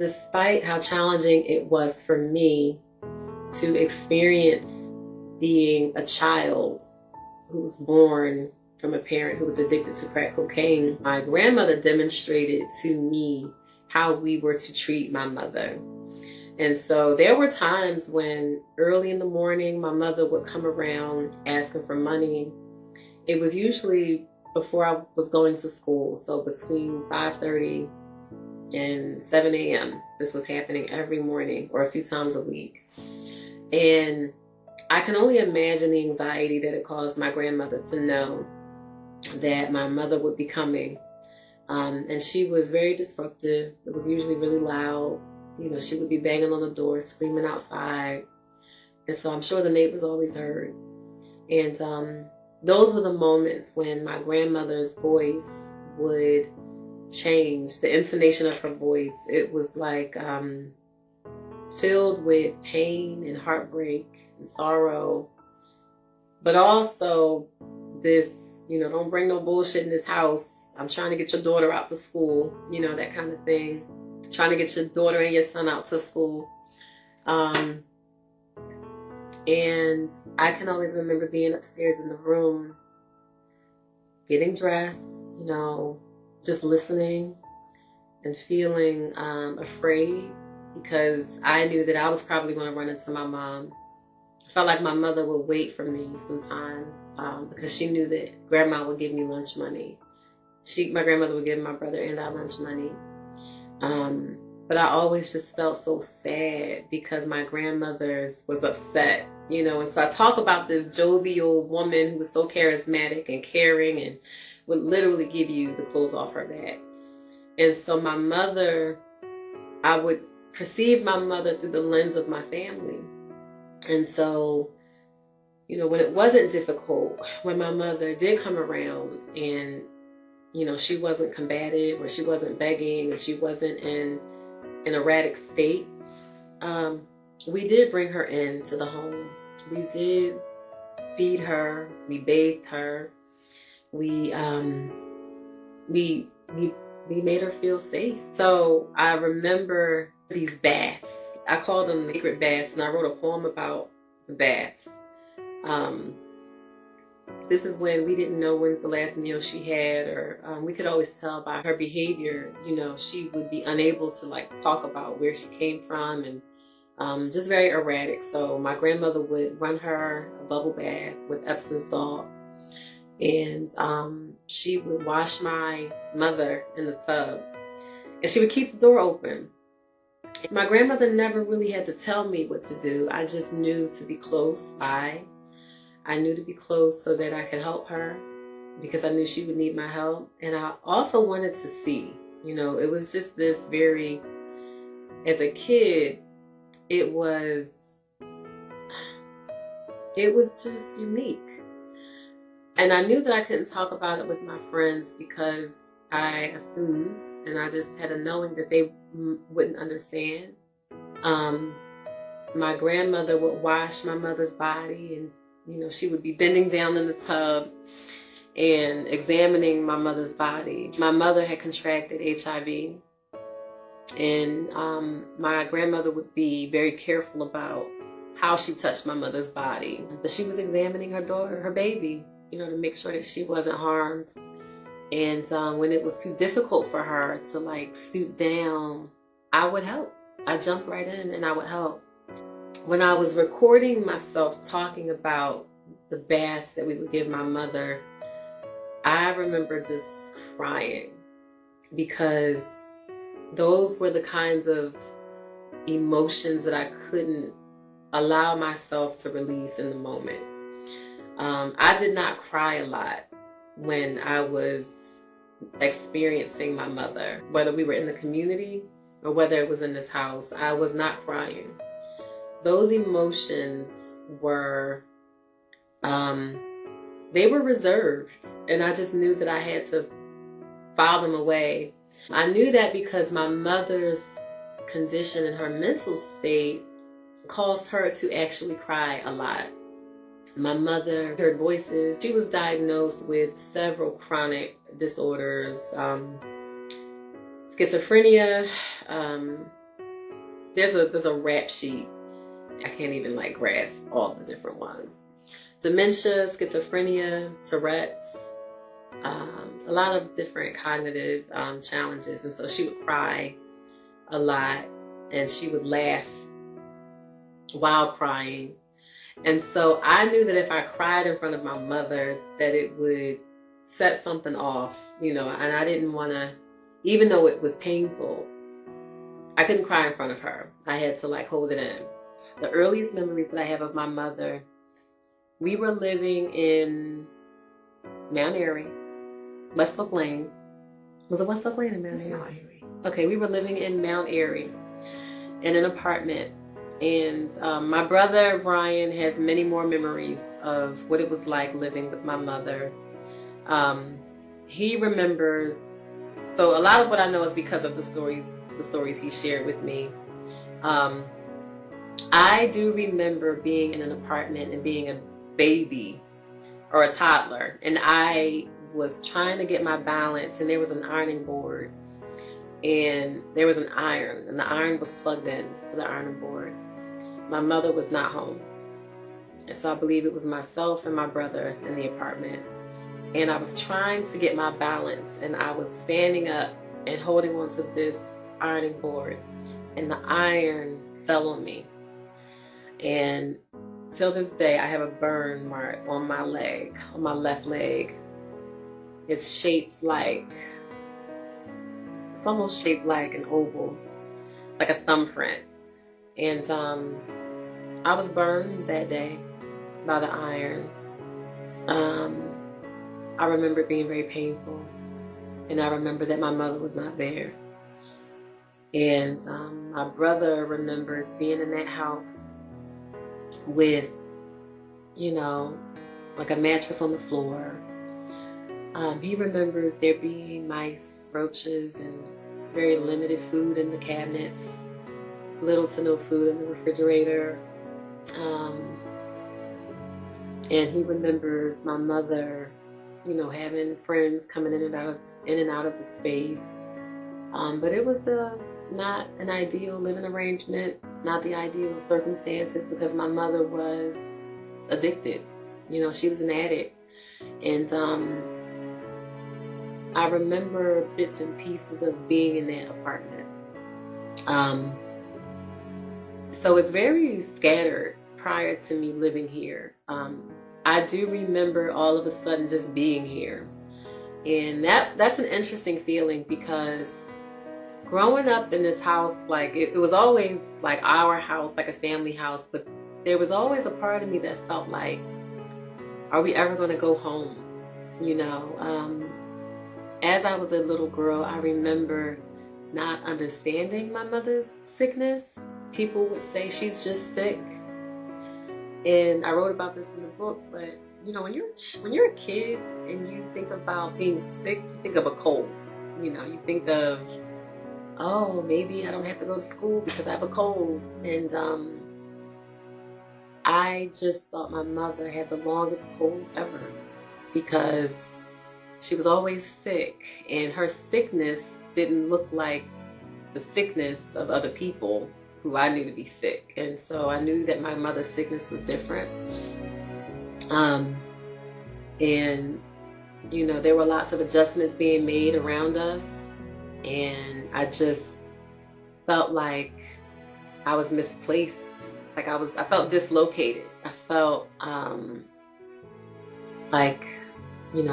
despite how challenging it was for me to experience being a child who was born from a parent who was addicted to crack cocaine, my grandmother demonstrated to me how we were to treat my mother. And so there were times when early in the morning, my mother would come around asking for money. It was usually before I was going to school, so between 5:30 and 7 a.m. This was happening every morning or a few times a week. And I can only imagine the anxiety that it caused my grandmother to know that my mother would be coming. And she was very disruptive. It was usually really loud. You know, she would be banging on the door, screaming outside. And so I'm sure the neighbors always heard. And those were the moments when my grandmother's voice would change, the intonation of her voice. It was like filled with pain and heartbreak and sorrow, but also this, don't bring no bullshit in this house. I'm trying to get your daughter out to school, that kind of thing. Trying to get your daughter and your son out to school. And I can always remember being upstairs in the room, getting dressed, just listening and feeling afraid, because I knew that I was probably going to run into my mom. I felt like my mother would wait for me sometimes because she knew that grandma would give me lunch money. My grandmother would give my brother and I lunch money. But I always just felt so sad because my grandmother was upset, and so I talk about this jovial woman who was so charismatic and caring and would literally give you the clothes off her back. And so my mother, I would perceive my mother through the lens of my family. And so, when it wasn't difficult, when my mother did come around and, she wasn't combative or she wasn't begging and she wasn't in an erratic state, we did bring her into the home. We did feed her. We bathed her. We made her feel safe. So I remember these baths. I called them sacred baths, and I wrote a poem about the baths. This is when we didn't know when's the last meal she had, or we could always tell by her behavior. She would be unable to talk about where she came from, and just very erratic. So my grandmother would run her a bubble bath with Epsom salt, and she would wash my mother in the tub, and she would keep the door open. My grandmother never really had to tell me what to do. I just knew to be close by. I knew to be close so that I could help her, because I knew she would need my help. And I also wanted to see, it was just this very, as a kid, it was just unique. And I knew that I couldn't talk about it with my friends because I assumed, and I just had a knowing that they wouldn't understand. My grandmother would wash my mother's body, and she would be bending down in the tub and examining my mother's body. My mother had contracted HIV, and my grandmother would be very careful about how she touched my mother's body. But she was examining her daughter, her baby, to make sure that she wasn't harmed. And when it was too difficult for her to stoop down, I would help. I jumped right in and I would help. When I was recording myself talking about the baths that we would give my mother, I remember just crying, because those were the kinds of emotions that I couldn't allow myself to release in the moment. I did not cry a lot when I was experiencing my mother, whether we were in the community or whether it was in this house. I was not crying. Those emotions were, they were reserved, and I just knew that I had to file them away. I knew that because my mother's condition and her mental state caused her to actually cry a lot. My mother heard voices. She was diagnosed with several chronic disorders, schizophrenia, there's a rap sheet. I can't even like grasp all the different ones. Dementia, schizophrenia, Tourette's, a lot of different cognitive challenges. And so she would cry a lot, and she would laugh while crying. And so I knew that if I cried in front of my mother, that it would set something off, and I didn't want to, even though it was painful, I couldn't cry in front of her. I had to like hold it in. The earliest memories that I have of my mother, we were living in Mount Airy, Westlake Lane. Was it Westlake Lane or Mount Airy? Okay, we were living in Mount Airy in an apartment. And my brother, Brian, has many more memories of what it was like living with my mother. He remembers, so a lot of what I know is because of the stories he shared with me. I do remember being in an apartment and being a baby or a toddler, and I was trying to get my balance, and there was an ironing board, and there was an iron, and the iron was plugged in to the ironing board. My mother was not home, and so I believe it was myself and my brother in the apartment, and I was trying to get my balance, and I was standing up and holding onto this ironing board, and the iron fell on me. And till this day, I have a burn mark on my leg, on my left leg. It's almost shaped like an oval, like a thumbprint. And I was burned that day by the iron. I remember it being very painful. And I remember that my mother was not there. And my brother remembers being in that house with, like a mattress on the floor. He remembers there being mice, roaches, and very limited food in the cabinets, little to no food in the refrigerator. And he remembers my mother, having friends coming in and out of the space. But it was not an ideal living arrangement, not the ideal circumstances, because my mother was addicted. She was an addict. And I remember bits and pieces of being in that apartment. So it's very scattered prior to me living here. I do remember all of a sudden just being here. And that's an interesting feeling, because growing up in this house, like it was always like our house, like a family house, but there was always a part of me that felt like, are we ever going to go home? As I was a little girl, I remember not understanding my mother's sickness. People would say she's just sick. And I wrote about this in the book, but when you're a kid and you think about being sick, you think of a cold. You think of, oh, maybe I don't have to go to school because I have a cold. And I just thought my mother had the longest cold ever, because she was always sick, and her sickness didn't look like the sickness of other people who I knew to be sick. And so I knew that my mother's sickness was different. And, there were lots of adjustments being made around us. And I just felt like I was misplaced. Like I felt dislocated. I felt like, when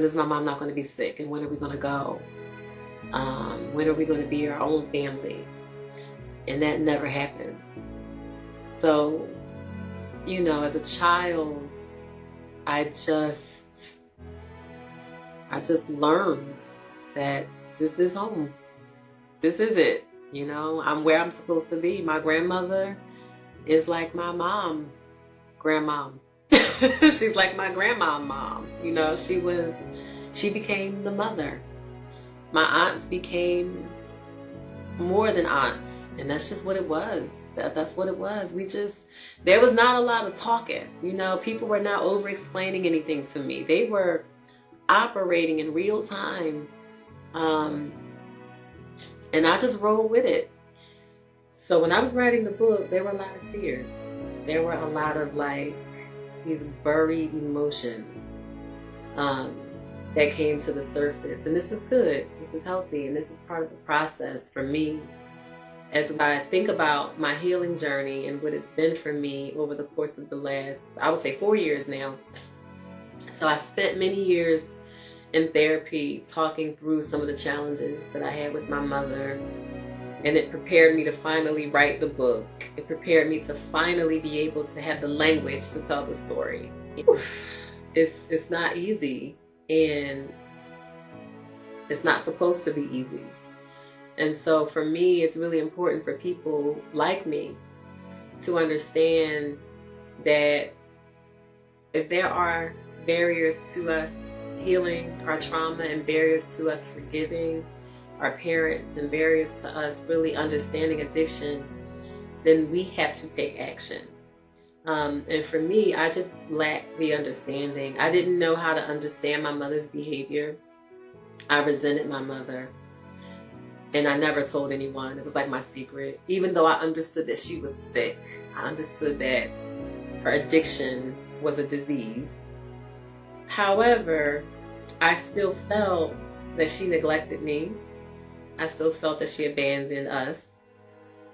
is my mom not going to be sick? And when are we going to go? When are we going to be our own family? And that never happened. So, as a child, I just learned that this is home. This is it. I'm where I'm supposed to be. My grandmother is like my mom, grandmom. She's like my grandma mom. She became the mother. My aunts became more than aunts. And that's just what it was. That's what it was. There was not a lot of talking. People were not over explaining anything to me. They were operating in real time. And I just rolled with it. So when I was writing the book, there were a lot of tears. There were a lot of like these buried emotions that came to the surface. And this is good. This is healthy. And this is part of the process for me as I think about my healing journey and what it's been for me over the course of the last, I would say 4 years now. So I spent many years in therapy talking through some of the challenges that I had with my mother. And it prepared me to finally write the book. It prepared me to finally be able to have the language to tell the story. It's not easy, and it's not supposed to be easy. And so for me, it's really important for people like me to understand that if there are barriers to us healing our trauma and barriers to us forgiving our parents and barriers to us really understanding addiction, then we have to take action. And for me, I just lacked the understanding. I didn't know how to understand my mother's behavior. I resented my mother. And I never told anyone. It was like my secret. Even though I understood that she was sick, I understood that her addiction was a disease. However, I still felt that she neglected me. I still felt that she abandoned us.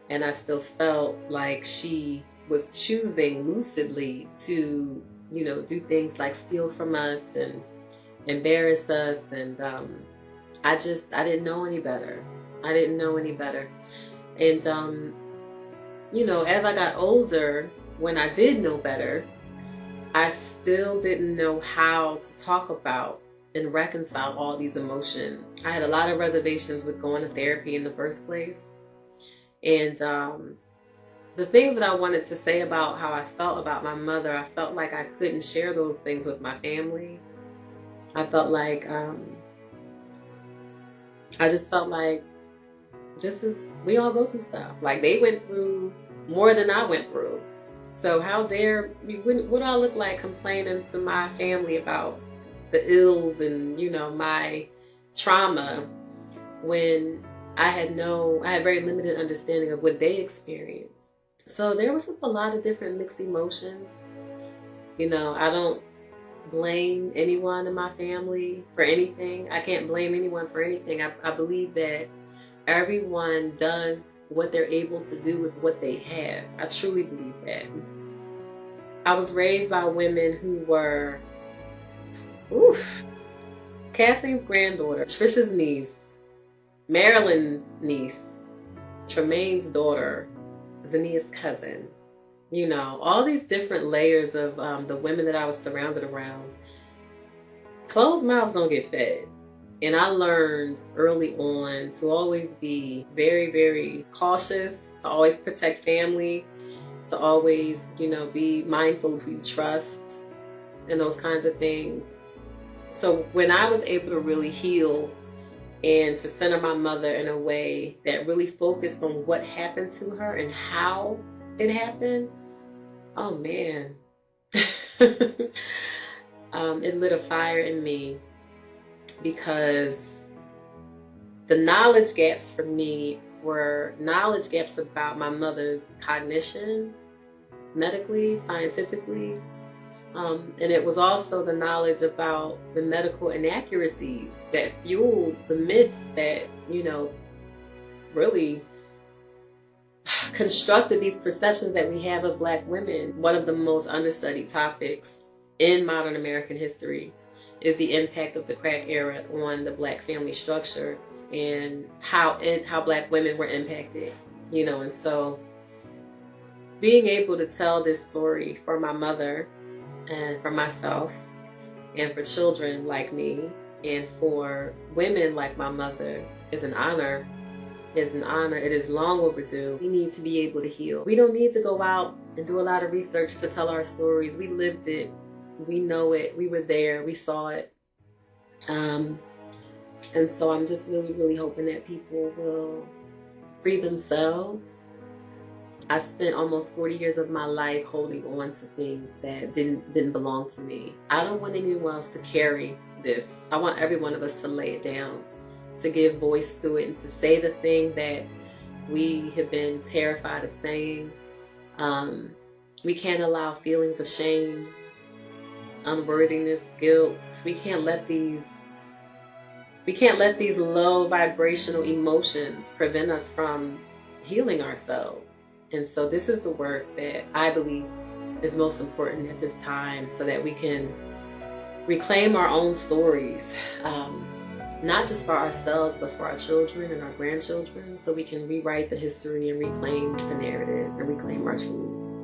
And I still felt like she was choosing lucidly to, do things like steal from us and embarrass us. And I didn't know any better. I didn't know any better. And, as I got older, when I did know better, I still didn't know how to talk about and reconcile all these emotions. I had a lot of reservations with going to therapy in the first place. And the things that I wanted to say about how I felt about my mother, I felt like I couldn't share those things with my family. I felt like, I just felt like we all go through stuff. Like they went through more than I went through. So how dare, what do I look like complaining to my family about the ills and, my trauma when I had very limited understanding of what they experienced. So there was just a lot of different mixed emotions. I don't blame anyone in my family for anything. I can't blame anyone for anything. I believe that everyone does what they're able to do with what they have. I truly believe that. I was raised by women who were, Kathleen's granddaughter, Trisha's niece, Marilyn's niece, Tremaine's daughter, Zania's cousin. All these different layers of the women that I was surrounded around. Closed mouths don't get fed. And I learned early on to always be very, very cautious, to always protect family, to always, be mindful of who you trust and those kinds of things. So when I was able to really heal and to center my mother in a way that really focused on what happened to her and how it happened, oh man, it lit a fire in me, because the knowledge gaps for me were knowledge gaps about my mother's cognition, medically, scientifically, and it was also the knowledge about the medical inaccuracies that fueled the myths that, really constructed these perceptions that we have of Black women. One of the most understudied topics in modern American history is the impact of the crack era on the Black family structure and how Black women were impacted, and so being able to tell this story for my mother and for myself and for children like me and for women like my mother is an honor. It is long overdue. We need to be able to heal. We don't need to go out and do a lot of research to tell our stories. We lived it. We know it. We were there. We saw it. And so I'm just really, really hoping that people will free themselves. I spent almost 40 years of my life holding on to things that didn't belong to me. I don't want anyone else to carry this. I want every one of us to lay it down, to give voice to it and to say the thing that we have been terrified of saying. We can't allow feelings of shame, unworthiness, guilt. We can't let these low vibrational emotions prevent us from healing ourselves. And so this is the work that I believe is most important at this time, so that we can reclaim our own stories, not just for ourselves, but for our children and our grandchildren, so we can rewrite the history and reclaim the narrative and reclaim our truths.